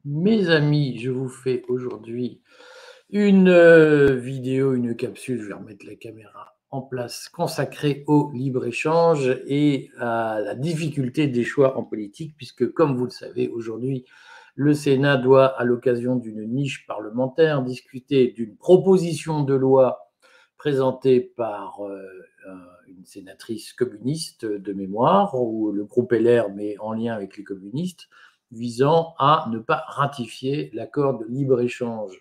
Mes amis, je vous fais aujourd'hui une vidéo, une capsule, je vais remettre la caméra en place, consacrée au libre-échange et à la difficulté des choix en politique, puisque comme vous le savez, aujourd'hui, le Sénat doit, à l'occasion d'une niche parlementaire, discuter d'une proposition de loi présentée par une sénatrice communiste de mémoire, ou le groupe LR, mais en lien avec les communistes, visant à ne pas ratifier l'accord de libre-échange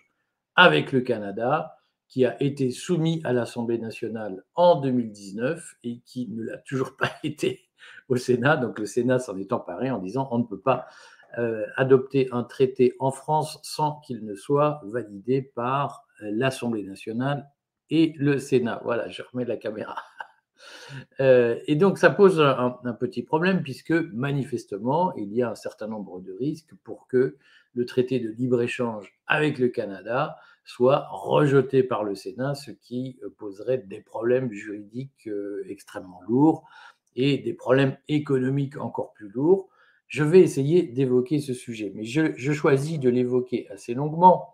avec le Canada, qui a été soumis à l'Assemblée nationale en 2019 et qui ne l'a toujours pas été au Sénat. Donc le Sénat s'en est emparé en disant on ne peut pas adopter un traité en France sans qu'il ne soit validé par l'Assemblée nationale et le Sénat. Voilà, je remets la caméra. Et donc, ça pose un petit problème puisque manifestement, il y a un certain nombre de risques pour que le traité de libre-échange avec le Canada soit rejeté par le Sénat, ce qui poserait des problèmes juridiques extrêmement lourds et des problèmes économiques encore plus lourds. Je vais essayer d'évoquer ce sujet, mais je choisis de l'évoquer assez longuement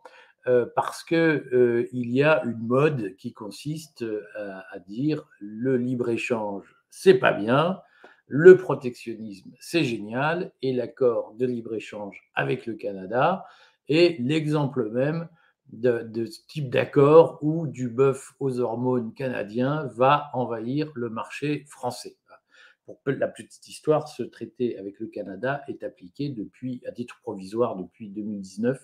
parce qu'il y a une mode qui consiste à dire le libre-échange, c'est pas bien, le protectionnisme, c'est génial, et l'accord de libre-échange avec le Canada est l'exemple même de ce type d'accord où du bœuf aux hormones canadien va envahir le marché français. Pour la petite histoire, ce traité avec le Canada est appliqué depuis, à titre provisoire depuis 2019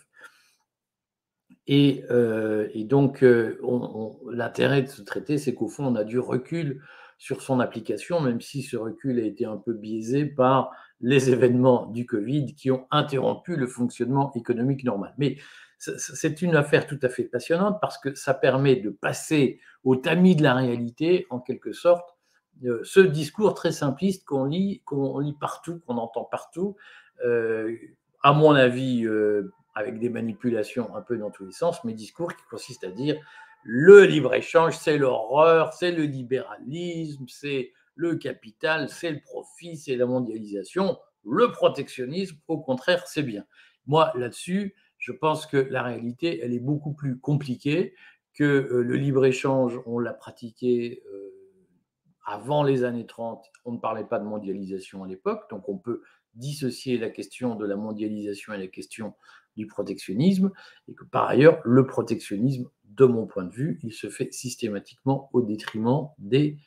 et donc, l'intérêt de ce traité, c'est qu'au fond, on a du recul sur son application, même si ce recul a été un peu biaisé par les événements du Covid qui ont interrompu le fonctionnement économique normal. Mais c'est une affaire tout à fait passionnante parce que ça permet de passer au tamis de la réalité, en quelque sorte, ce discours très simpliste qu'on lit partout, qu'on entend partout, euh, à mon avis, avec des manipulations un peu dans tous les sens, mes discours qui consistent à dire le libre-échange, c'est l'horreur, c'est le libéralisme, c'est le capital, c'est le profit, c'est la mondialisation. Le protectionnisme, au contraire, c'est bien. Moi, là-dessus, je pense que la réalité, elle est beaucoup plus compliquée, que le libre-échange, on l'a pratiqué avant les années 30, on ne parlait pas de mondialisation à l'époque, donc on peut dissocier la question de la mondialisation et la question du protectionnisme, et que par ailleurs, le protectionnisme, de mon point de vue, il se fait systématiquement au détriment des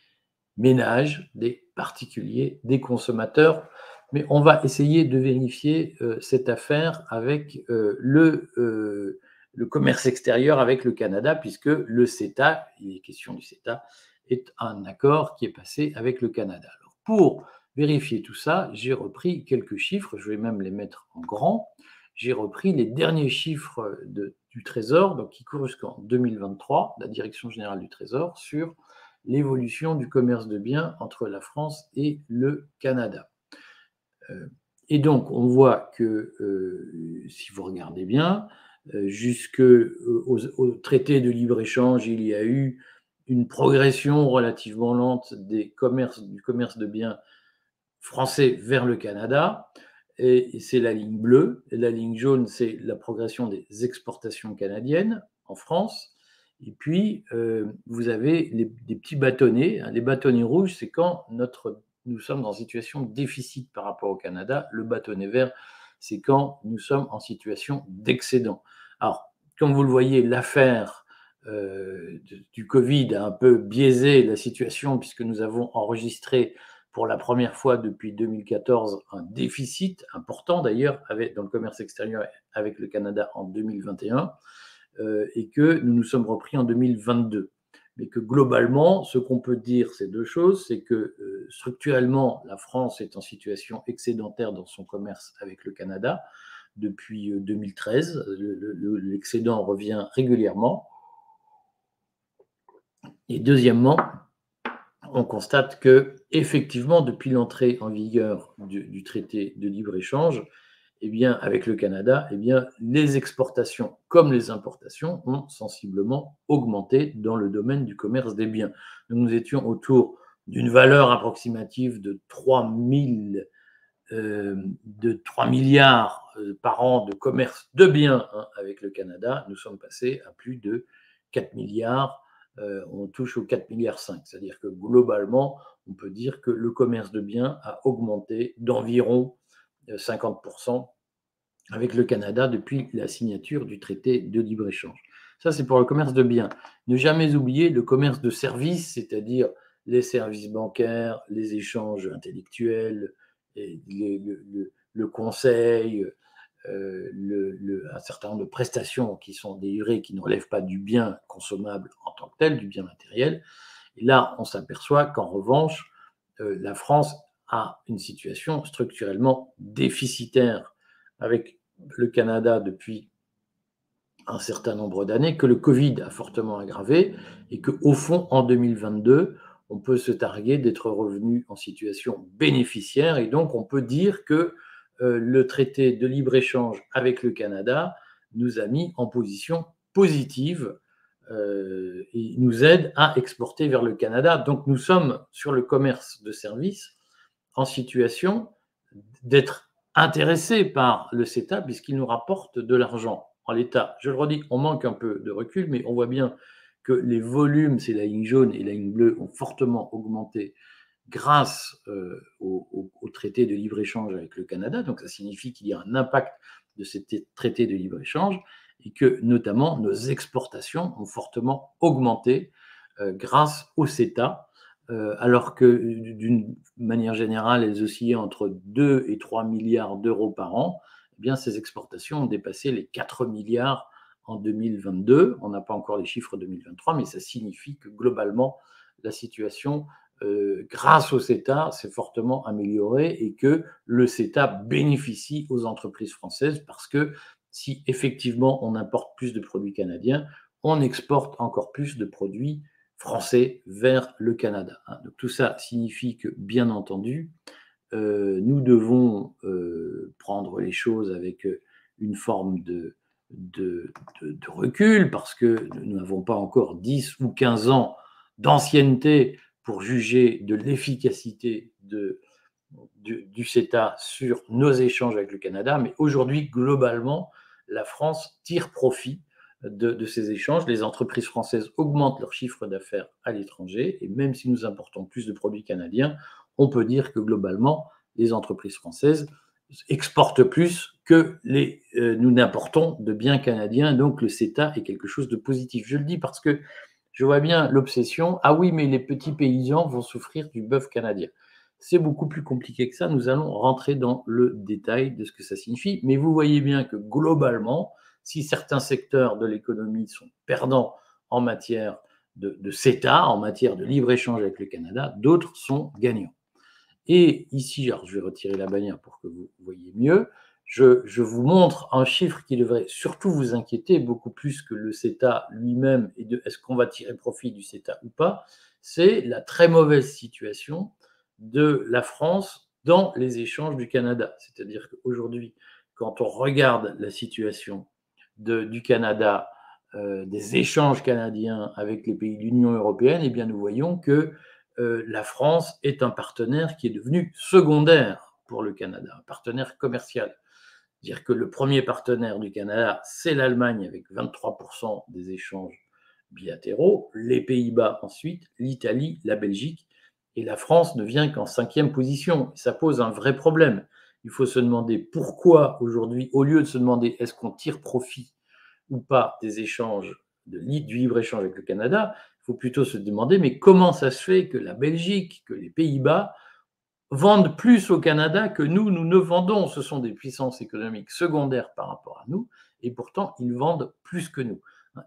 ménages, des particuliers, des consommateurs. Mais on va essayer de vérifier cette affaire avec le commerce extérieur avec le Canada, puisque le CETA, il est question du CETA, est un accord qui est passé avec le Canada. Alors, pour vérifier tout ça, j'ai repris quelques chiffres, je vais même les mettre en grand. J'ai repris les derniers chiffres du Trésor, donc qui courent jusqu'en 2023, la Direction générale du Trésor, sur l'évolution du commerce de biens entre la France et le Canada. Et donc, on voit que, si vous regardez bien, jusqu'au traité de libre-échange, il y a eu une progression relativement lente du commerce de biens français vers le Canada, et c'est la ligne bleue. Et la ligne jaune, c'est la progression des exportations canadiennes en France. Et puis, vous avez des petits bâtonnets. Les bâtonnets rouges, c'est quand nous sommes en situation de déficit par rapport au Canada. Le bâtonnet vert, c'est quand nous sommes en situation d'excédent. Alors, comme vous le voyez, l'affaire du Covid a un peu biaisé la situation puisque nous avons enregistré pour la première fois depuis 2014 un déficit important d'ailleurs dans le commerce extérieur avec le Canada en 2021 et que nous nous sommes repris en 2022. Mais que globalement, ce qu'on peut dire, c'est deux choses, c'est que structurellement, la France est en situation excédentaire dans son commerce avec le Canada depuis 2013. L'excédent revient régulièrement. Et deuxièmement, on constate que, effectivement, depuis l'entrée en vigueur du traité de libre-échange, eh bien, avec le Canada, eh bien, les exportations comme les importations ont sensiblement augmenté dans le domaine du commerce des biens. Donc, nous étions autour d'une valeur approximative de 3 milliards par an de commerce de biens avec le Canada, nous sommes passés à plus de 4 milliards. On touche aux 4 milliards 5. C'est-à-dire que globalement, on peut dire que le commerce de biens a augmenté d'environ 50% avec le Canada depuis la signature du traité de libre-échange. Ça, c'est pour le commerce de biens. Ne jamais oublier le commerce de services, c'est-à-dire les services bancaires, les échanges intellectuels, le conseil, un certain nombre de prestations qui sont délivrées, qui ne relèvent pas du bien consommable en tant que tel, du bien matériel. Et là, on s'aperçoit qu'en revanche, la France a une situation structurellement déficitaire avec le Canada depuis un certain nombre d'années, que le Covid a fortement aggravé et qu'au fond, en 2022, on peut se targuer d'être revenu en situation bénéficiaire et donc on peut dire que le traité de libre-échange avec le Canada nous a mis en position positive et nous aide à exporter vers le Canada. Donc nous sommes sur le commerce de services en situation d'être intéressés par le CETA puisqu'il nous rapporte de l'argent en l'état. Je le redis, on manque un peu de recul, mais on voit bien que les volumes, c'est la ligne jaune et la ligne bleue, ont fortement augmenté grâce au traité de libre-échange avec le Canada. Donc ça signifie qu'il y a un impact de ce traité de libre-échange et que notamment nos exportations ont fortement augmenté grâce au CETA, alors que d'une manière générale, elles oscillaient entre 2 et 3 milliards d'euros par an. Eh bien, ces exportations ont dépassé les 4 milliards en 2022. On n'a pas encore les chiffres 2023, mais ça signifie que globalement, la situation, grâce au CETA, s'est fortement améliorée et que le CETA bénéficie aux entreprises françaises parce que si effectivement on importe plus de produits canadiens, on exporte encore plus de produits français vers le Canada. Donc tout ça signifie que, bien entendu, nous devons prendre les choses avec une forme de recul parce que nous n'avons pas encore 10 ou 15 ans d'ancienneté pour juger de l'efficacité du CETA sur nos échanges avec le Canada, mais aujourd'hui, globalement, la France tire profit de ces échanges. Les entreprises françaises augmentent leur chiffre d'affaires à l'étranger, et même si nous importons plus de produits canadiens, on peut dire que globalement, les entreprises françaises exportent plus que nous n'importons de biens canadiens. Donc le CETA est quelque chose de positif. Je le dis parce que je vois bien l'obsession. Ah oui, mais les petits paysans vont souffrir du bœuf canadien. C'est beaucoup plus compliqué que ça. Nous allons rentrer dans le détail de ce que ça signifie. Mais vous voyez bien que globalement, si certains secteurs de l'économie sont perdants en matière de CETA, en matière de libre-échange avec le Canada, d'autres sont gagnants. Et ici, alors je vais retirer la bannière pour que vous voyez mieux, je vous montre un chiffre qui devrait surtout vous inquiéter, beaucoup plus que le CETA lui-même et de est-ce qu'on va tirer profit du CETA ou pas, c'est la très mauvaise situation de la France dans les échanges du Canada. C'est-à-dire qu'aujourd'hui, quand on regarde la situation du Canada, des échanges canadiens avec les pays de l'Union européenne, eh bien nous voyons que la France est un partenaire qui est devenu secondaire pour le Canada, un partenaire commercial. C'est-à-dire que le premier partenaire du Canada, c'est l'Allemagne avec 23% des échanges bilatéraux, les Pays-Bas ensuite, l'Italie, la Belgique, et la France ne vient qu'en 5e position. Ça pose un vrai problème. Il faut se demander pourquoi aujourd'hui, au lieu de se demander est-ce qu'on tire profit ou pas des échanges, du libre-échange avec le Canada, il faut plutôt se demander mais comment ça se fait que la Belgique, que les Pays-Bas vendent plus au Canada que nous ne vendons. Ce sont des puissances économiques secondaires par rapport à nous, et pourtant, ils vendent plus que nous.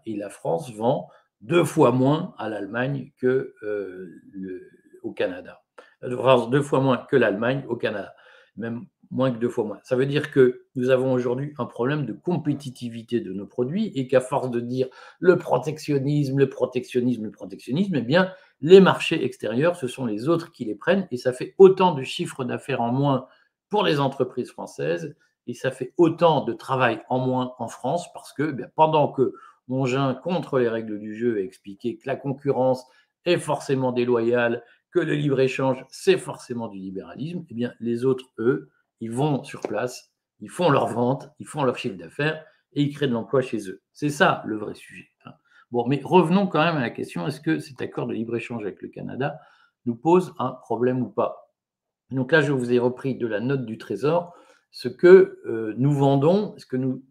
Et la France vend 2 fois moins à l'Allemagne qu'au Canada. 2 fois moins que l'Allemagne au Canada, même moins que 2 fois moins. Ça veut dire que nous avons aujourd'hui un problème de compétitivité de nos produits et qu'à force de dire le protectionnisme, le protectionnisme, le protectionnisme, eh bien, les marchés extérieurs, ce sont les autres qui les prennent et ça fait autant de chiffre d'affaires en moins pour les entreprises françaises et ça fait autant de travail en moins en France parce que pendant que Mongin, contre les règles du jeu, a expliqué que la concurrence est forcément déloyale, que le libre-échange, c'est forcément du libéralisme, eh bien, les autres, eux, ils vont sur place, ils font leur vente, ils font leur chiffre d'affaires et ils créent de l'emploi chez eux. C'est ça le vrai sujet. Bon, mais revenons quand même à la question, est-ce que cet accord de libre-échange avec le Canada nous pose un problème ou pas? Donc là, je vous ai repris de la note du Trésor ce que nous vendons, ce que nous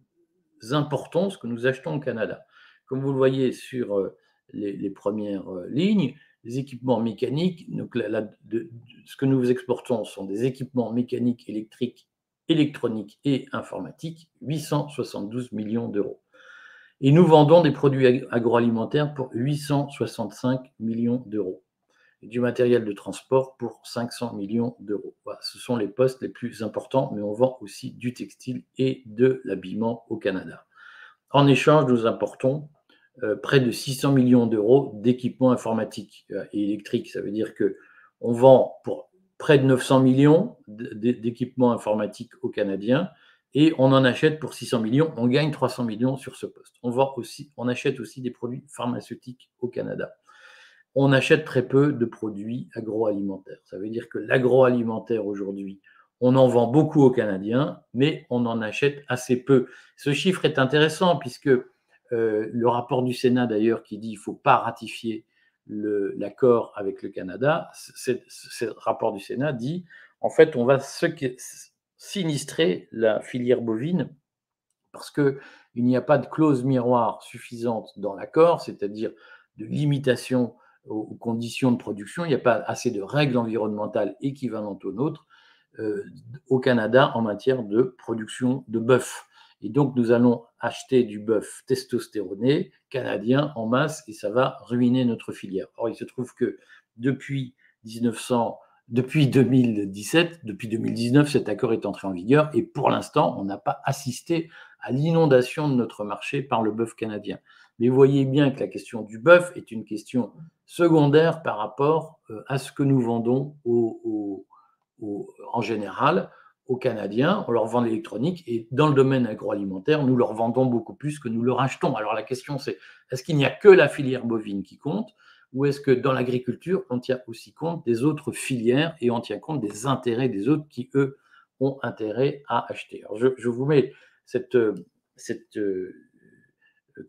importons, ce que nous achetons au Canada. Comme vous le voyez sur les premières lignes, les équipements mécaniques, donc ce que nous exportons sont des équipements mécaniques, électriques, électroniques et informatiques, 872 millions d'euros. Et nous vendons des produits agroalimentaires pour 865 millions d'euros et du matériel de transport pour 500 millions d'euros. Voilà, ce sont les postes les plus importants, mais on vend aussi du textile et de l'habillement au Canada. En échange, nous importons près de 600 millions d'euros d'équipements informatiques et électriques. Ça veut dire qu'on vend pour près de 900 millions d'équipements informatiques aux Canadiens et on en achète pour 600 millions. On gagne 300 millions sur ce poste. On achète aussi des produits pharmaceutiques au Canada. On achète très peu de produits agroalimentaires. Ça veut dire que l'agroalimentaire aujourd'hui, on en vend beaucoup aux Canadiens, mais on en achète assez peu. Ce chiffre est intéressant puisque le rapport du Sénat d'ailleurs qui dit qu'il ne faut pas ratifier l'accord avec le Canada, ce rapport du Sénat dit en fait on va sinistrer la filière bovine parce qu'il n'y a pas de clause miroir suffisante dans l'accord, c'est-à-dire de limitation aux conditions de production, il n'y a pas assez de règles environnementales équivalentes aux nôtres au Canada en matière de production de bœuf. Et donc, nous allons acheter du bœuf testostéroné canadien en masse et ça va ruiner notre filière. Or, il se trouve que depuis 2017, depuis 2019, cet accord est entré en vigueur et pour l'instant, on n'a pas assisté à l'inondation de notre marché par le bœuf canadien. Mais vous voyez bien que la question du bœuf est une question secondaire par rapport à ce que nous vendons en général aux Canadiens. On leur vend l'électronique et dans le domaine agroalimentaire, nous leur vendons beaucoup plus que nous leur achetons. Alors la question c'est, est-ce qu'il n'y a que la filière bovine qui compte ou est-ce que dans l'agriculture, on tient aussi compte des autres filières et on tient compte des intérêts des autres qui, eux, ont intérêt à acheter? Alors je vous mets cette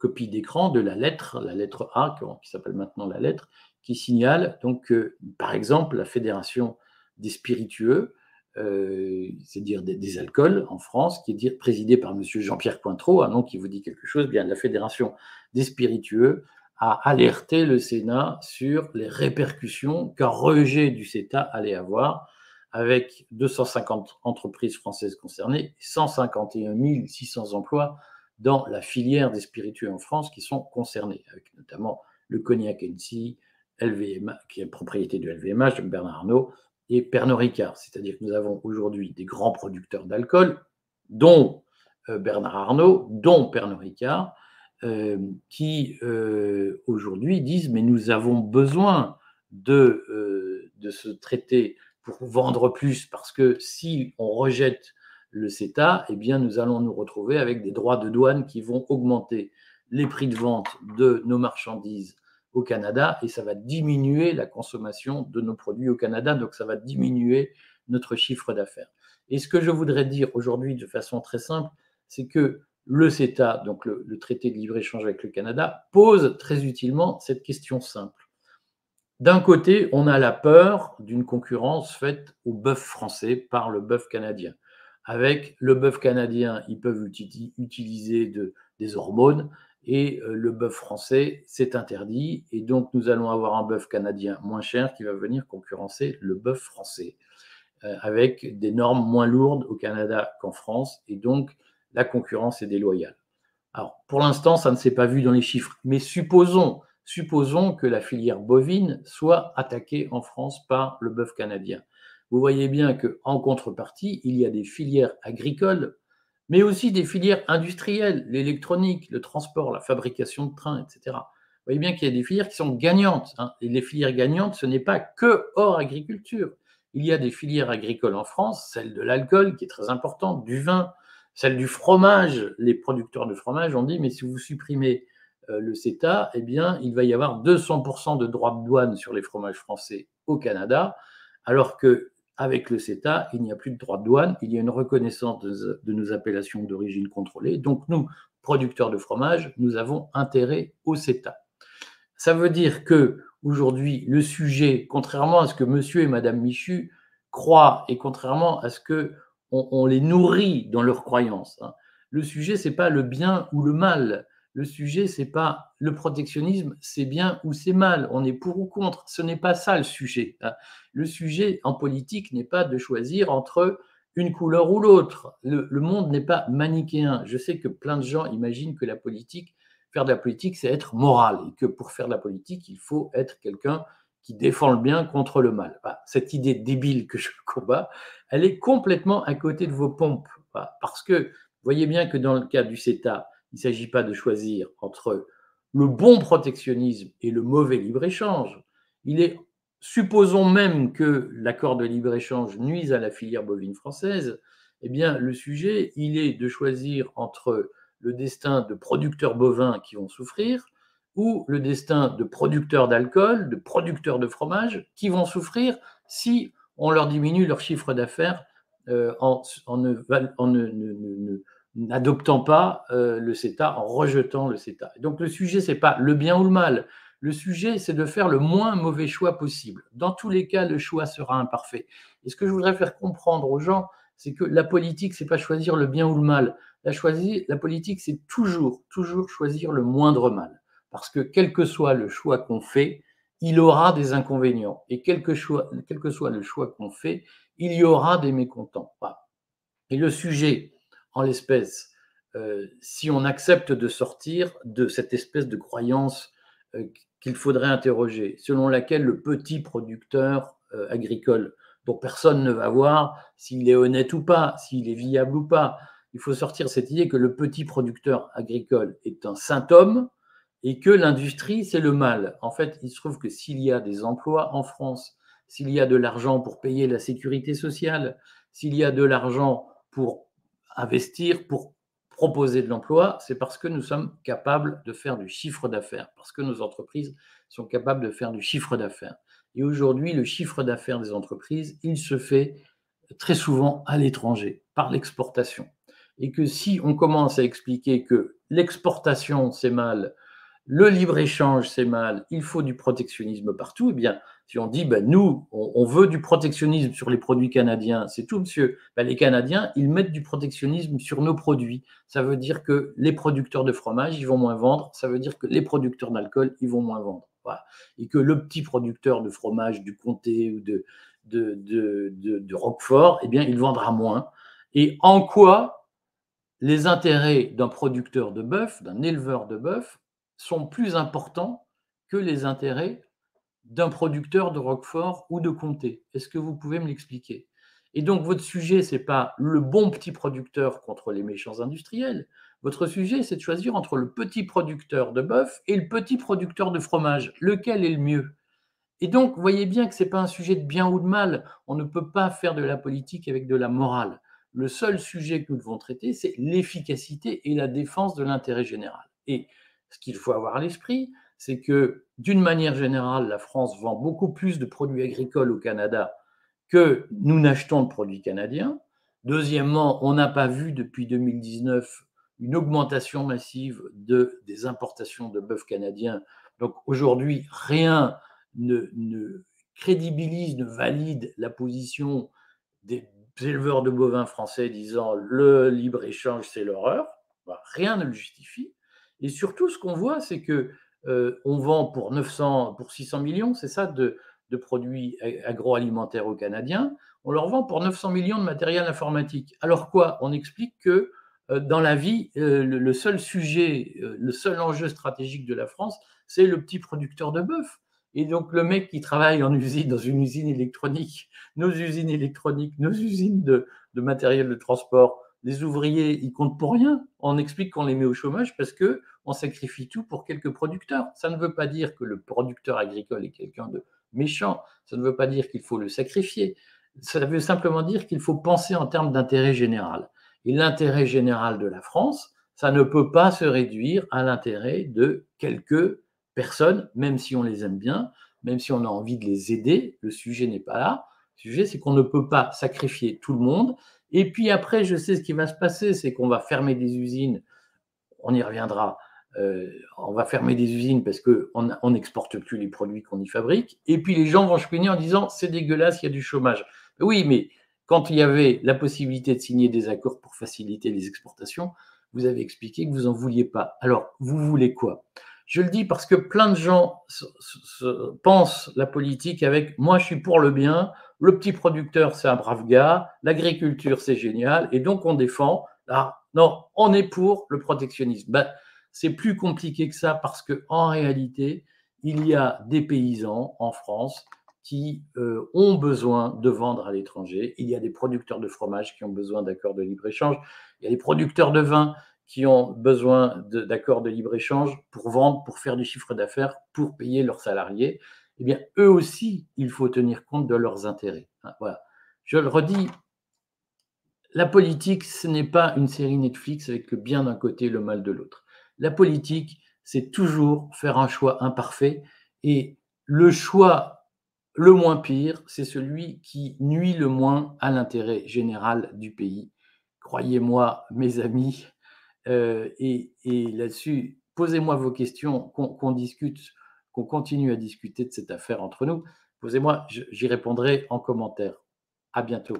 copie d'écran de la lettre A, qui s'appelle maintenant la lettre, qui signale donc par exemple, la Fédération des spiritueux, c'est-à-dire des alcools en France, qui est présidée par M. Jean-Pierre Cointreau, un nom qui vous dit quelque chose, bien la Fédération des spiritueux a alerté le Sénat sur les répercussions qu'un rejet du CETA allait avoir, avec 250 entreprises françaises concernées, 151 600 emplois dans la filière des spiritueux en France qui sont concernés, avec notamment le Cognac Hennessy, LVMH, qui est propriété de LVMH, de Bernard Arnault, et Pernod Ricard. C'est-à-dire que nous avons aujourd'hui des grands producteurs d'alcool, dont Bernard Arnault, dont Pernod Ricard, qui aujourd'hui disent mais nous avons besoin de ce traité pour vendre plus parce que si on rejette le CETA, eh bien nous allons nous retrouver avec des droits de douane qui vont augmenter les prix de vente de nos marchandises au Canada et ça va diminuer la consommation de nos produits au Canada, donc ça va diminuer notre chiffre d'affaires. Et ce que je voudrais dire aujourd'hui de façon très simple, c'est que le CETA, donc le traité de libre-échange avec le Canada, pose très utilement cette question simple. D'un côté, on a la peur d'une concurrence faite au bœuf français par le bœuf canadien. Avec le bœuf canadien, ils peuvent utiliser des hormones et le bœuf français, c'est interdit. Et donc, nous allons avoir un bœuf canadien moins cher qui va venir concurrencer le bœuf français avec des normes moins lourdes au Canada qu'en France. Et donc, la concurrence est déloyale. Alors, pour l'instant, ça ne s'est pas vu dans les chiffres, mais supposons que la filière bovine soit attaquée en France par le bœuf canadien. Vous voyez bien qu'en contrepartie, il y a des filières agricoles, mais aussi des filières industrielles, l'électronique, le transport, la fabrication de trains, etc. Vous voyez bien qu'il y a des filières qui sont gagnantes. Et les filières gagnantes, ce n'est pas que hors agriculture. Il y a des filières agricoles en France, celle de l'alcool qui est très importante, du vin, celle du fromage. Les producteurs de fromage ont dit, mais si vous supprimez le CETA, eh bien, il va y avoir 200% de droits de douane sur les fromages français au Canada, alors qu'à avec le CETA, il n'y a plus de droits de douane, il y a une reconnaissance de nos appellations d'origine contrôlée. Donc nous, producteurs de fromage, nous avons intérêt au CETA. Ça veut dire qu'aujourd'hui, le sujet, contrairement à ce que monsieur et madame Michu croient et contrairement à ce qu'on les nourrit dans leurs croyances, hein, le sujet, ce n'est pas le bien ou le mal. Le sujet, ce n'est pas le protectionnisme, c'est bien ou c'est mal. On est pour ou contre. Ce n'est pas ça le sujet, hein. Le sujet en politique n'est pas de choisir entre une couleur ou l'autre. Le monde n'est pas manichéen. Je sais que plein de gens imaginent que faire de la politique, c'est être moral, et que pour faire de la politique, il faut être quelqu'un qui défend le bien contre le mal. Cette idée débile que je combats, elle est complètement à côté de vos pompes. Parce que vous voyez bien que dans le cas du CETA, il ne s'agit pas de choisir entre le bon protectionnisme et le mauvais libre-échange. Supposons même que l'accord de libre-échange nuise à la filière bovine française, eh bien, le sujet, il est de choisir entre le destin de producteurs bovins qui vont souffrir ou le destin de producteurs d'alcool, de producteurs de fromage qui vont souffrir si on leur diminue leur chiffre d'affaires en n'adoptant pas le CETA, en rejetant le CETA. Donc le sujet, ce n'est pas le bien ou le mal. Le sujet, c'est de faire le moins mauvais choix possible. Dans tous les cas, le choix sera imparfait. Et ce que je voudrais faire comprendre aux gens, c'est que la politique, ce n'est pas choisir le bien ou le mal. La politique, c'est toujours choisir le moindre mal. Parce que quel que soit le choix qu'on fait, il aura des inconvénients. Et quel que soit le choix qu'on fait, il y aura des mécontents. Et le sujet, en l'espèce, si on accepte de sortir de cette espèce de croyance qu'il faudrait interroger, selon laquelle le petit producteur agricole, dont personne ne va voir s'il est honnête ou pas, s'il est viable ou pas, il faut sortir cette idée que le petit producteur agricole est un saint homme et que l'industrie, c'est le mal. En fait, il se trouve que s'il y a des emplois en France, s'il y a de l'argent pour payer la sécurité sociale, s'il y a de l'argent pour investir, pour proposer de l'emploi, c'est parce que nous sommes capables de faire du chiffre d'affaires, parce que nos entreprises sont capables de faire du chiffre d'affaires. Et aujourd'hui, le chiffre d'affaires des entreprises, il se fait très souvent à l'étranger, par l'exportation. Et que si on commence à expliquer que l'exportation, c'est mal, le libre-échange, c'est mal, il faut du protectionnisme partout, eh bien, si on dit, nous, on veut du protectionnisme sur les produits canadiens, c'est tout, monsieur. Les Canadiens, ils mettent du protectionnisme sur nos produits. Ça veut dire que les producteurs de fromage, ils vont moins vendre. Ça veut dire que les producteurs d'alcool, ils vont moins vendre. Voilà. Et que le petit producteur de fromage du comté ou de Roquefort, eh bien, il vendra moins. Et en quoi les intérêts d'un producteur de bœuf, d'un éleveur de bœuf, sont plus importants que les intérêts d'un producteur de Roquefort ou de comté? Est-ce que vous pouvez me l'expliquer? Et donc, votre sujet, ce n'est pas le bon petit producteur contre les méchants industriels. Votre sujet, c'est de choisir entre le petit producteur de bœuf et le petit producteur de fromage. Lequel est le mieux? Et donc, vous voyez bien que ce n'est pas un sujet de bien ou de mal. On ne peut pas faire de la politique avec de la morale. Le seul sujet que nous devons traiter, c'est l'efficacité et la défense de l'intérêt général. Et ce qu'il faut avoir à l'esprit, c'est que, d'une manière générale, la France vend beaucoup plus de produits agricoles au Canada que nous n'achetons de produits canadiens. Deuxièmement, on n'a pas vu depuis 2019 une augmentation massive des importations de bœuf canadien. Donc aujourd'hui, rien ne crédibilise, ne valide la position des éleveurs de bovins français disant le libre-échange, c'est l'horreur. Rien ne le justifie. Et surtout, ce qu'on voit, c'est que on vend pour 600 millions, c'est ça, de produits agroalimentaires aux Canadiens. On leur vend pour 900 millions de matériel informatique. Alors quoi? On explique que dans la vie, le seul sujet, le seul enjeu stratégique de la France, c'est le petit producteur de bœuf. Et donc, le mec qui travaille dans une usine électronique, nos usines électroniques, nos usines de matériel de transport, les ouvriers, ils comptent pour rien. On explique qu'on les met au chômage parce qu'on sacrifie tout pour quelques producteurs. Ça ne veut pas dire que le producteur agricole est quelqu'un de méchant. Ça ne veut pas dire qu'il faut le sacrifier. Ça veut simplement dire qu'il faut penser en termes d'intérêt général. Et l'intérêt général de la France, ça ne peut pas se réduire à l'intérêt de quelques personnes, même si on les aime bien, même si on a envie de les aider, le sujet n'est pas là. sujet, c'est qu'on ne peut pas sacrifier tout le monde. Et puis après, je sais ce qui va se passer, c'est qu'on va fermer des usines, on y reviendra. On va fermer des usines parce qu'on n'exporte plus les produits qu'on y fabrique. Et puis les gens vont chouiner en disant c'est dégueulasse, il y a du chômage. Oui, mais quand il y avait la possibilité de signer des accords pour faciliter les exportations, vous avez expliqué que vous n'en vouliez pas. Alors, vous voulez quoi? Je le dis parce que plein de gens pensent la politique avec moi, je suis pour le bien, le petit producteur, c'est un brave gars, l'agriculture, c'est génial, et donc on défend. Ah, non, on est pour le protectionnisme. Ben, c'est plus compliqué que ça parce qu'en réalité, il y a des paysans en France qui ont besoin de vendre à l'étranger. Il y a des producteurs de fromage qui ont besoin d'accords de libre-échange. Il y a des producteurs de vin qui ont besoin d'accords de libre-échange pour vendre, pour faire du chiffre d'affaires, pour payer leurs salariés. Eh bien, eux aussi, il faut tenir compte de leurs intérêts. Voilà. Je le redis, la politique, ce n'est pas une série Netflix avec le bien d'un côté et le mal de l'autre. La politique, c'est toujours faire un choix imparfait et le choix le moins pire, c'est celui qui nuit le moins à l'intérêt général du pays. Croyez-moi, mes amis, et là-dessus, posez-moi vos questions, qu'on discute, qu'on continue à discuter de cette affaire entre nous. Posez-moi, j'y répondrai en commentaire. À bientôt.